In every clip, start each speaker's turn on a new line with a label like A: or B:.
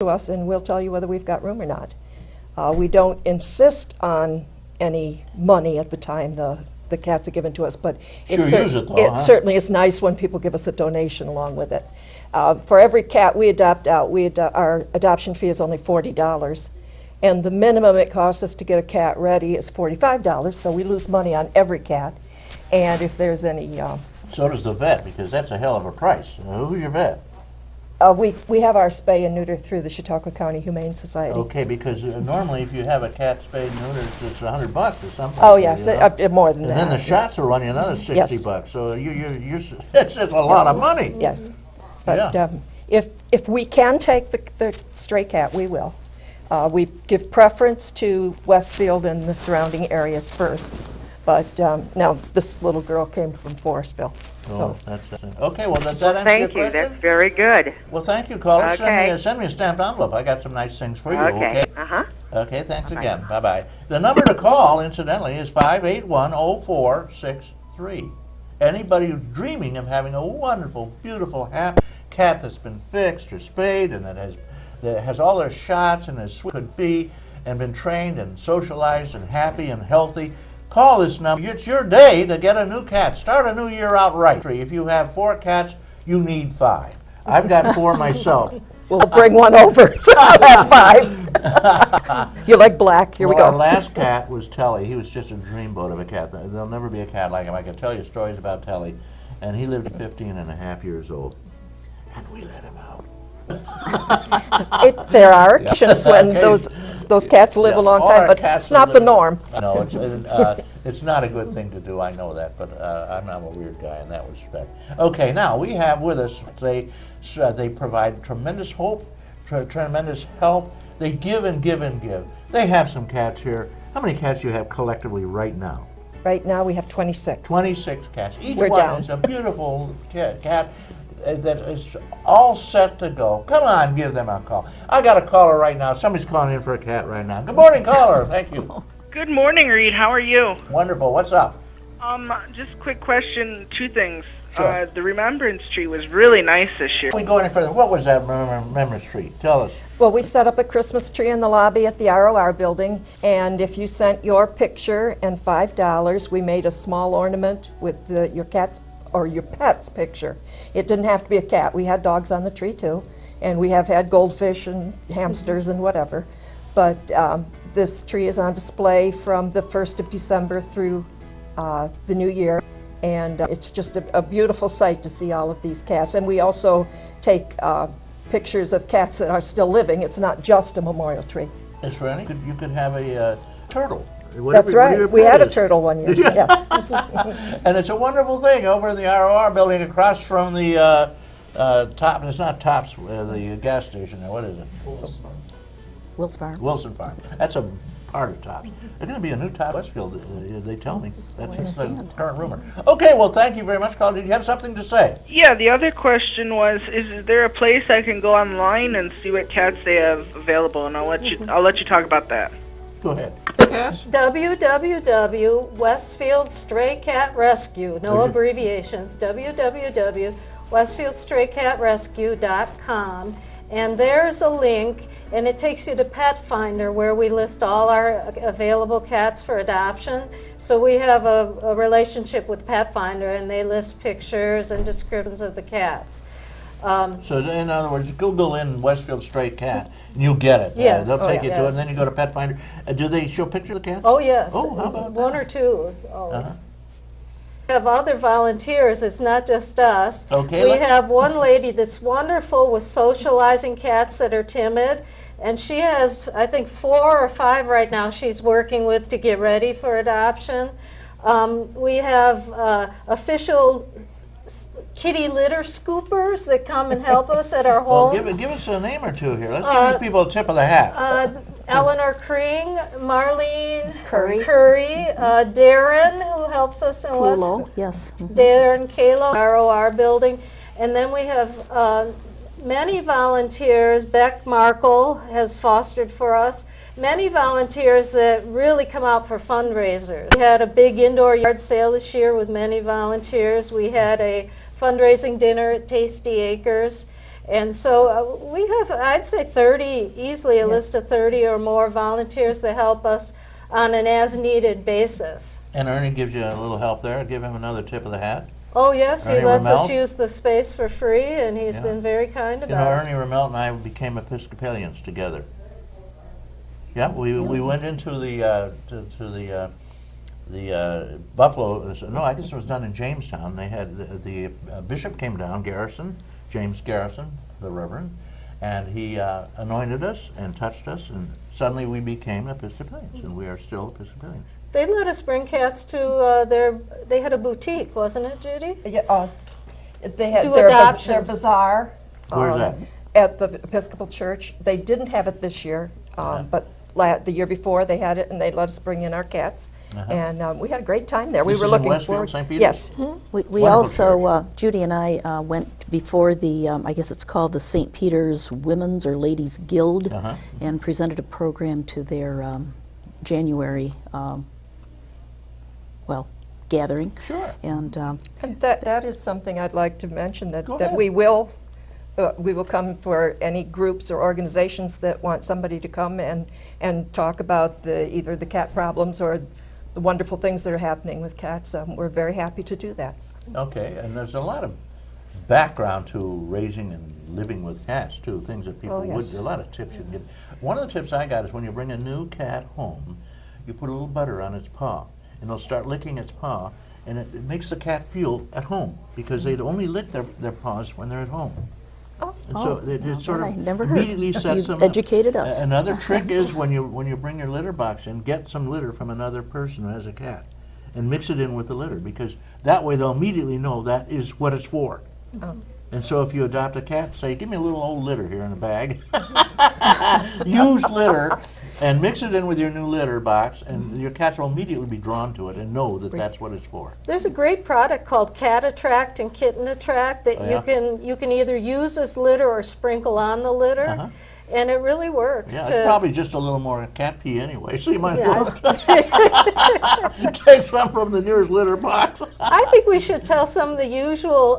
A: to us, and we'll tell you whether we've got room or not. We don't insist on any money at the time the cats are given to us, but it certainly is nice when people give us a donation along with it. For every cat we adopt out, our adoption fee is only $40, and the minimum it costs us to get a cat ready is $45, so we lose money on every cat. And if there's any...
B: so does the vet, because that's a hell of a price. Who's your vet?
A: We have our spay and neuter through the Chautauqua County Humane Society.
B: Okay, because normally if you have a cat spayed and neutered, it's $100 or something.
A: Oh yes, more than that.
B: And then the shots will run you another $60. So it's a lot of money.
A: Yes, but if we can take the stray cat, we will. We give preference to Westfield and the surrounding areas first. But now this little girl came from Forestville. So.
B: Okay, well, does that answer your question?
C: Thank you, that's very good.
B: Well, thank you, caller.
C: Okay.
B: Send me a stamped envelope. I got some nice things for you,
C: Okay.
B: Okay, thanks again. Bye-bye. The number to call, incidentally, is 581-0463. Anybody who's dreaming of having a wonderful, beautiful, happy cat that's been fixed or spayed and that has all their shots and as sweet as could be and been trained and socialized and happy and healthy, call this number. It's your day to get a new cat. Start a new year out right. If you have 4 cats, you need 5. I've got 4 myself.
A: We'll bring one over, so I'll have 5. You like black? Here we go.
B: Our last cat was Telly. He was just a dreamboat of a cat. There'll never be a cat like him. I can tell you stories about Telly. And he lived 15 and a half years old. And we let him out.
A: There are occasions when those cats live a long time, but it's not the norm.
B: No, it's not a good thing to do, I know that, but I'm a weird guy in that respect. Okay, now we have with us, they provide tremendous hope, tremendous help. They give and give and give. They have some cats here. How many cats do you have collectively right now?
A: Right now we have 26.
B: 26 cats. Each
A: We're
B: one
A: down.
B: is a beautiful cat that is all set to go. Come on, give them a call. I got a caller right now. Somebody's calling in for a cat right now. Good morning, caller. Thank you.
D: Good morning, Reed. How are you?
B: Wonderful. What's up?
D: Just a quick question. 2 things.
B: Sure.
D: The Remembrance Tree was really nice this year.
B: Before we go any further, what was that Remembrance Tree? Tell us.
A: Well, we set up a Christmas tree in the lobby at the ROR building, and if you sent your picture and $5, we made a small ornament with your cat's or your pet's picture. It didn't have to be a cat. We had dogs on the tree too, and we have had goldfish and hamsters and whatever. But this tree is on display from the 1st of December through the new year, and it's just a beautiful sight to see all of these cats. And we also take pictures of cats that are still living. It's not just a memorial tree.
B: It's funny. You could have a turtle.
A: That's right. We had a turtle one year. Yes.
B: And it's a wonderful thing over in the ROR building across from the top. It's not Tops, the gas station. What is it?
E: Wilson Farm.
B: Wilson Farm. That's a part of Tops. There's going to be a new Top Westfield. They tell me. That's just the current rumor. Okay. Well, thank you very much, Carl. Did you have something to say?
D: Yeah. The other question was: is there a place I can go online and see what cats they have available? And I'll let you talk about that.
B: Go ahead.
F: www.Westfield Stray Cat Rescue, no abbreviations, www.WestfieldStrayCatRescue.com, and there's a link, and it takes you to Pet Finder, where we list all our available cats for adoption. So we have a relationship with Pet Finder, and they list pictures and descriptions of the cats.
B: So in other words, Google in Westfield Stray Cat, and you'll get it.
F: Yes.
B: They'll take you to it, and then you go to Pet Finder. Do they show a picture of the cats?
F: Oh, yes.
B: Oh, how about that?
F: 1 or 2. We have other volunteers. It's not just us.
B: Okay,
F: we have one lady that's wonderful with socializing cats that are timid, and she has, I think, 4 or 5 right now she's working with to get ready for adoption. We have official kitty litter scoopers that come and help us at our homes.
B: Well, give us a name or 2 here. Let's give these people a tip of the hat.
F: Eleanor Kring, Marlene
E: Curry.
F: Darren, who helps us in
E: Kalo, yes.
F: Darren Kalo, ROR building. And then we have many volunteers. Beck Markle has fostered for us. Many volunteers that really come out for fundraisers. We had a big indoor yard sale this year with many volunteers. We had a fundraising dinner at Tasty Acres. And so we have, I'd say 30, easily a list of 30 or more volunteers that help us on an as-needed basis.
B: And Ernie gives you a little help there. Give him another tip of the hat.
F: Oh, yes, he
B: Ernie
F: lets us
B: Ramel?
F: use the space for free, and he's
B: Yeah.
F: been very kind
B: You know,
F: about it.
B: Ernie Ramel and I became Episcopalians together. Yeah, we went into the Buffalo. No, I guess it was done in Jamestown. They had the bishop came down, Garrison, James Garrison, the Reverend, and he anointed us and touched us, and suddenly we became Episcopalians, and we are still Episcopalians.
F: They let us bring cats to they had a boutique, wasn't it, Judy?
A: Yeah, they had
F: Do
A: their
F: adoptions.
A: bazaar.
B: Where's that?
A: At the Episcopal Church. They didn't have it this year, but the year before they had it, and they let us bring in our cats, and we had a great time there.
B: This
A: we
B: is
A: were
B: in
A: looking
B: Westfield,
A: forward.
B: St. Peter's?
A: Yes.
E: We
B: Wonderful
E: also, Judy and I went before the, I guess it's called the St. Peter's Women's or Ladies Guild, and presented a program to their January, gathering.
B: Sure.
E: And
A: And that is something I'd like to mention, that,
B: Go
A: that
B: ahead.
A: we will come for any groups or organizations that want somebody to come and talk about either the cat problems or the wonderful things that are happening with cats. We're very happy to do that.
B: Okay, and there's a lot of background to raising and living with cats too, things that people would,
A: yes.
B: a lot of tips you can get. One of the tips I got is when you bring a new cat home, you put a little butter on its paw, and it'll start licking its paw, and it makes the cat feel at home, because they'd only lick their paws when they're at home. And so it sort
E: I
B: of
E: never heard.
B: immediately sets
E: You've
B: them
E: educated
B: up.
E: us.
B: Another trick is when you bring your litter box in, get some litter from another person who has a cat, and mix it in with the litter, because that way they'll immediately know that is what it's for. And so if you adopt a cat, say, give me a little old litter here in a bag, used litter, and mix it in with your new litter box, and your cats will immediately be drawn to it and know that that's what it's for.
F: There's a great product called Cat Attract and Kitten Attract that
B: Oh, yeah?
F: you can either use as litter or sprinkle on the litter, and it really works.
B: Yeah,
F: to-
B: it's probably just a little more cat pee anyway, so you might
F: Yeah.
B: as well take some from the nearest litter box.
F: I think we should tell some of the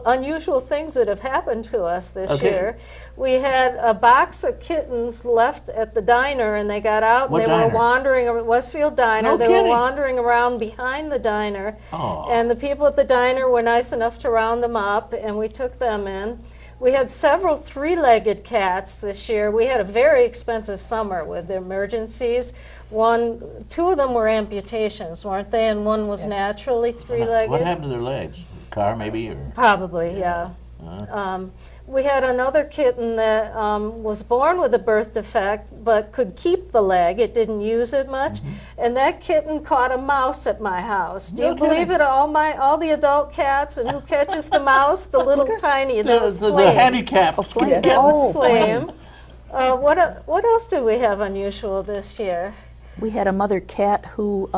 F: unusual things that have happened to us this
B: Okay.
F: year. We had a box of kittens left at the diner, and they got out
B: What
F: and they
B: diner?
F: were wandering, Westfield Diner.
B: No
F: they
B: kidding.
F: were wandering around behind the diner,
B: Aw.
F: and the people at the diner were nice enough to round them up, and we took them in. We had several three-legged cats this year. We had a very expensive summer with the emergencies. Two of them were amputations, weren't they? And one was naturally three-legged.
B: What happened to their legs? Car maybe, or?
F: Probably, yeah. We had another kitten that was born with a birth defect but could keep the leg. It didn't use it much. And that kitten caught a mouse at my house. Do you
B: No
F: believe
B: kidding.
F: it? All the adult cats, and who catches the mouse? The little tiny, that was
B: The
F: Flame.
B: handicap.
A: Yeah.
F: That was
A: Oh,
F: Flame. What else did we have unusual this year?
E: we had a mother cat who,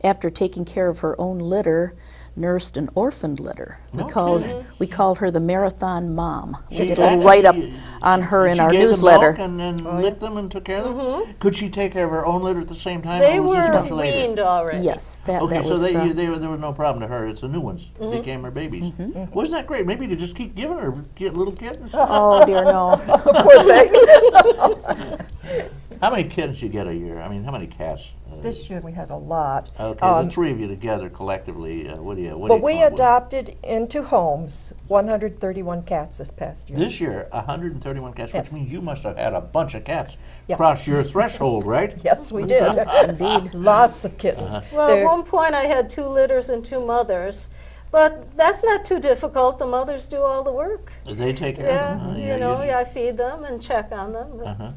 E: after taking care of her own litter, nursed an orphaned litter. We
B: No
E: called
B: kidding.
E: we called her the Marathon Mom.
B: She
E: We did a little
B: actually-
E: write-up on her in
B: She
E: our
B: gave them
E: newsletter.
B: milk and then licked them and took care of them? Could she take care of her own litter at the same time?
F: They
B: or was this
F: were
B: much later?
F: weaned already.
E: Yes, that
B: Okay, so
E: was.
B: there was no problem to her. It's the new ones became her babies. Wasn't that great? Maybe to just keep giving her little kittens.
E: Oh dear, no.
A: Poor thing.
B: How many kittens you get a year? I mean, how many cats?
A: This year we had a lot.
B: Okay, the three of you together collectively. What do you?
A: Well, we
B: come up with?
A: adopted into homes 131 cats this past year.
B: This year, 131 cats,
A: Yes.
B: which means you must have had a bunch of cats
A: Yes.
B: cross your threshold, right?
A: Yes, we did.
E: Indeed.
A: Lots of kittens.
F: Well,
A: They're-
F: at one point I had 2 litters and 2 mothers, but that's not too difficult. The mothers do all the work.
B: They take care
F: Yeah,
B: of them.
F: you know, I feed them and check on them.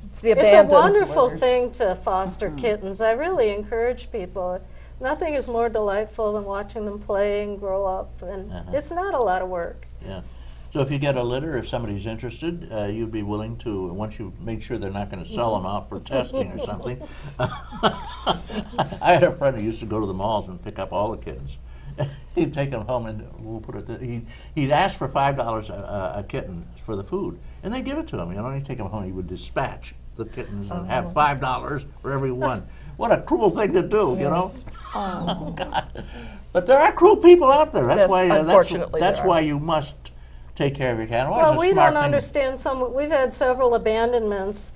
A: it's the
F: It's a
A: abandoned
F: wonderful
A: litters.
F: thing to foster kittens. I really encourage people. Nothing is more delightful than watching them play and grow up, and it's not a lot of work.
B: Yeah. So if you get a litter, if somebody's interested, you'd be willing to, once you've made sure they're not going to sell them out for testing or something. I had a friend who used to go to the malls and pick up all the kittens. He'd take them home and we'll put it. He'd ask for $5 a kitten for the food, and they'd give it to him. You know, he'd take them home. He would dispatch the kittens and have $5 for every one. What a cruel thing to do, you know. Oh, God. But there are cruel people out there. That's
A: Yes,
B: why.
A: unfortunately
B: That's
A: there are.
B: why you must take care of your cat. Oh,
F: Well,
B: it's a
F: we
B: smart
F: don't
B: thing.
F: understand we've had several abandonments,